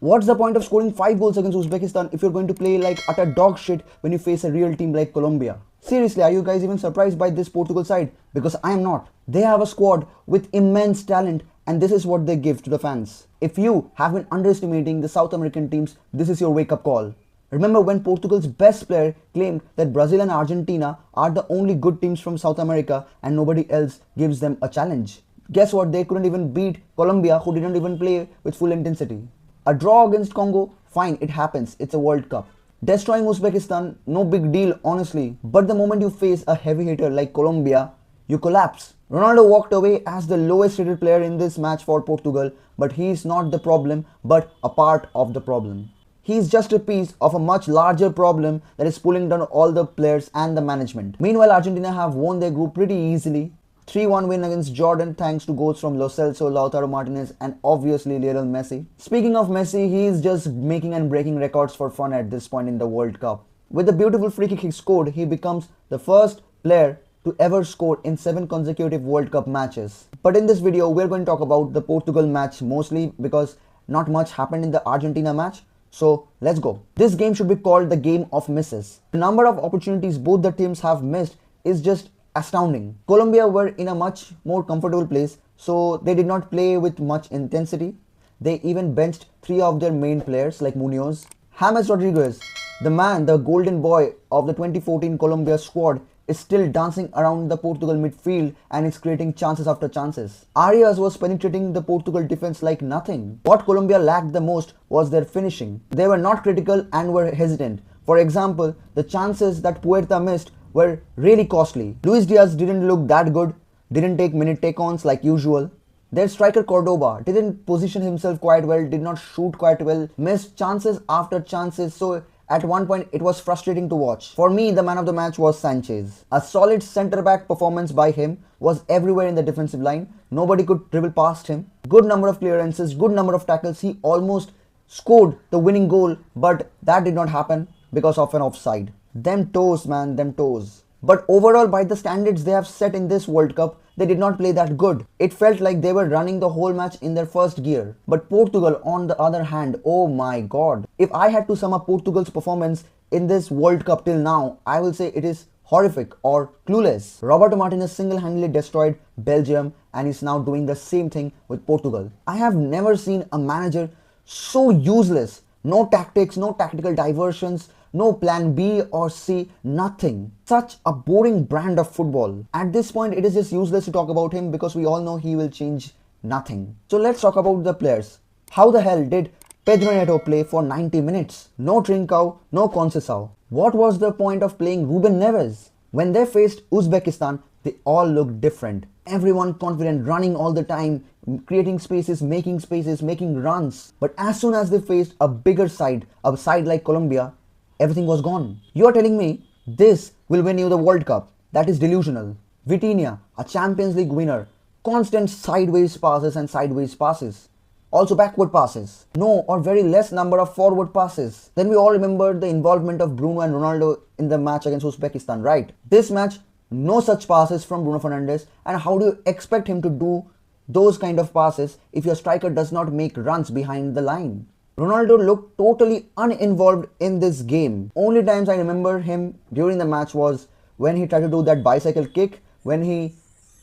What's the point of scoring 5 goals against Uzbekistan if you're going to play like utter dog shit when you face a real team like Colombia? Seriously, are you guys even surprised by this Portugal side? Because I am not. They have a squad with immense talent, and this is what they give to the fans. If you have been underestimating the South American teams, this is your wake-up call. Remember when Portugal's best player claimed that Brazil and Argentina are the only good teams from South America and nobody else gives them a challenge? Guess what? They couldn't even beat Colombia, who didn't even play with full intensity. A draw against Congo, fine, it happens, it's a World Cup. Destroying Uzbekistan, no big deal honestly, but the moment you face a heavy hitter like Colombia, you collapse. Ronaldo walked away as the lowest rated player in this match for Portugal, but he is not the problem, but a part of the problem. He is just a piece of a much larger problem that is pulling down all the players and the management. Meanwhile, Argentina have won their group pretty easily. 3-1 win against Jordan thanks to goals from Lo Celso, Lautaro Martinez and obviously Lionel Messi. Speaking of Messi, he is just making and breaking records for fun at this point in the World Cup. With the beautiful free kick he scored, he becomes the first player to ever score in 7 consecutive World Cup matches. But in this video, we're going to talk about the Portugal match mostly because not much happened in the Argentina match. So let's go. This game should be called the game of misses. The number of opportunities both the teams have missed is just astounding. Colombia were in a much more comfortable place, so they did not play with much intensity. They even benched 3 of their main players like Munoz. James Rodriguez, the man, the golden boy of the 2014 Colombia squad, is still dancing around the Portugal midfield and is creating chances after chances. Arias was penetrating the Portugal defense like nothing. What Colombia lacked the most was their finishing. They were not critical and were hesitant. For example, the chances that Puerta missed were really costly. Luis Diaz didn't look that good, didn't take minute take-ons like usual. Their striker Cordoba didn't position himself quite well, did not shoot quite well, missed chances after chances, so at one point it was frustrating to watch. For me, the man of the match was Sanchez. A solid centre-back performance by him, was everywhere in the defensive line, nobody could dribble past him. Good number of clearances, good number of tackles, he almost scored the winning goal, but that did not happen because of an offside. Them toes, man, them toes. But overall, by the standards they have set in this World Cup, they did not play that good. It felt like they were running the whole match in their first gear. But Portugal, on the other hand, oh my god. If I had to sum up Portugal's performance in this World Cup till now, I will say it is horrific or clueless. Roberto Martinez single-handedly destroyed Belgium and is now doing the same thing with Portugal. I have never seen a manager so useless. No tactics, no tactical diversions, no plan B or C, nothing. Such a boring brand of football. At this point, it is just useless to talk about him because we all know he will change nothing. So let's talk about the players. How the hell did Pedro Neto play for 90 minutes? No Trincao, no Conceição. What was the point of playing Ruben Neves? When they faced Uzbekistan, they all looked different. Everyone confident, running all the time, creating spaces, making runs. But as soon as they faced a bigger side, a side like Colombia, everything was gone. You are telling me this will win you the World Cup? That is delusional. Vitinha, a Champions League winner, constant sideways passes and sideways passes. Also backward passes. No or very less number of forward passes. Then we all remember the involvement of Bruno and Ronaldo in the match against Uzbekistan, right? This match, no such passes from Bruno Fernandes, and how do you expect him to do those kind of passes if your striker does not make runs behind the line? Ronaldo looked totally uninvolved in this game. Only times I remember him during the match was when he tried to do that bicycle kick, when he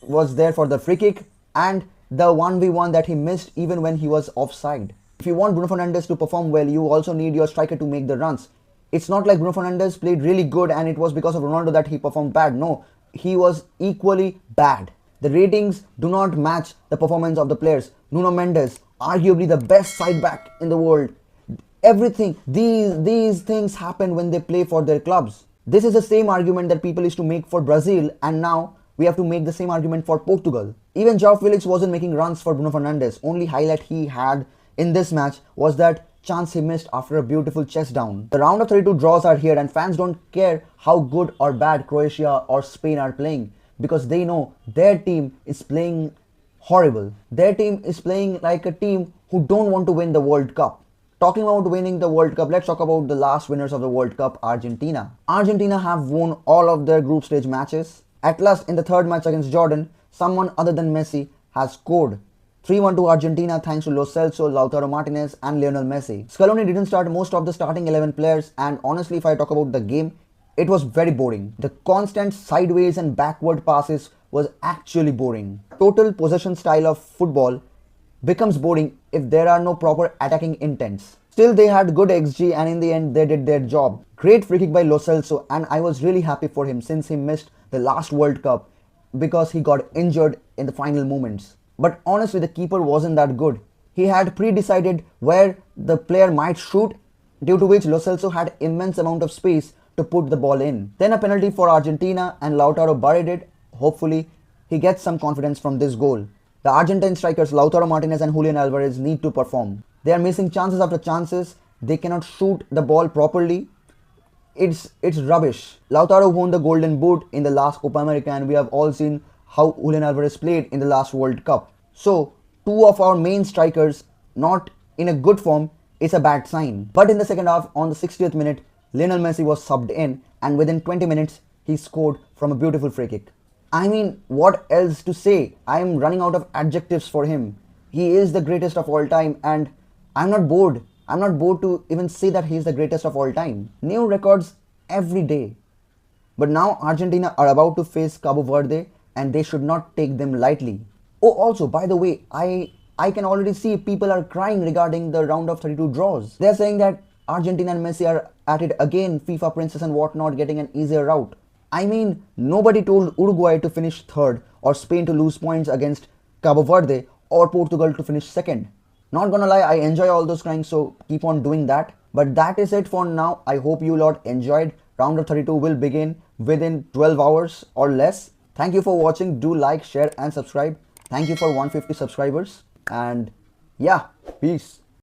was there for the free kick, and the 1v1 that he missed even when he was offside. If you want Bruno Fernandes to perform well, you also need your striker to make the runs. It's not like Bruno Fernandes played really good and it was because of Ronaldo that he performed bad. No, he was equally bad. The ratings do not match the performance of the players. Nuno Mendes, arguably the best side back in the world. Everything, these things happen when they play for their clubs. This is the same argument that people used to make for Brazil, and now we have to make the same argument for Portugal. Even João Felix wasn't making runs for Bruno Fernandes. Only highlight he had in this match was that chance he missed after a beautiful chest down. The round of 32 draws are here and fans don't care how good or bad Croatia or Spain are playing because they know their team is playing horrible. Their team is playing like a team who don't want to win the World Cup. Talking about winning the World Cup, let's talk about the last winners of the World Cup, Argentina. Argentina have won all of their group stage matches. At last, in the third match against Jordan, someone other than Messi has scored 3-1 to Argentina thanks to Lo Celso, Lautaro Martinez and Lionel Messi. Scaloni didn't start most of the starting 11 players, and honestly if I talk about the game, it was very boring. The constant sideways and backward passes was actually boring. Total possession style of football becomes boring if there are no proper attacking intents. Still they had good XG and in the end they did their job. Great free kick by Lo Celso, and I was really happy for him since he missed the last World Cup because he got injured in the final moments. But honestly the keeper wasn't that good. He had pre-decided where the player might shoot, due to which Lo Celso had immense amount of space to put the ball in. Then a penalty for Argentina and Lautaro buried it. Hopefully he gets some confidence from this goal. The Argentine strikers Lautaro Martinez and Julian Alvarez need to perform. They are missing chances after chances. They cannot shoot the ball properly. It's rubbish. Lautaro won the Golden Boot in the last Copa America, and we have all seen how Julian Alvarez played in the last World Cup. So two of our main strikers not in a good form is a bad sign. But in the second half, on the 60th minute, Lionel Messi was subbed in, and within 20 minutes he scored from a beautiful free kick. I mean, what else to say? I am running out of adjectives for him. He is the greatest of all time, and I'm not bored. I'm not bored to even say that he is the greatest of all time. New records every day. But now Argentina are about to face Cabo Verde, and they should not take them lightly. Oh, also, by the way, I can already see people are crying regarding the round of 32 draws. They're saying that Argentina and Messi are at it again, FIFA princess and whatnot, getting an easier route. I mean, nobody told Uruguay to finish third, or Spain to lose points against Cabo Verde, or Portugal to finish second. Not gonna lie, I enjoy all those crying, so keep on doing that. But that is it for now. I hope you lot enjoyed. Round of 32 will begin within 12 hours or less. Thank you for watching. Do like, share and subscribe. Thank you for 150 subscribers. And yeah, peace.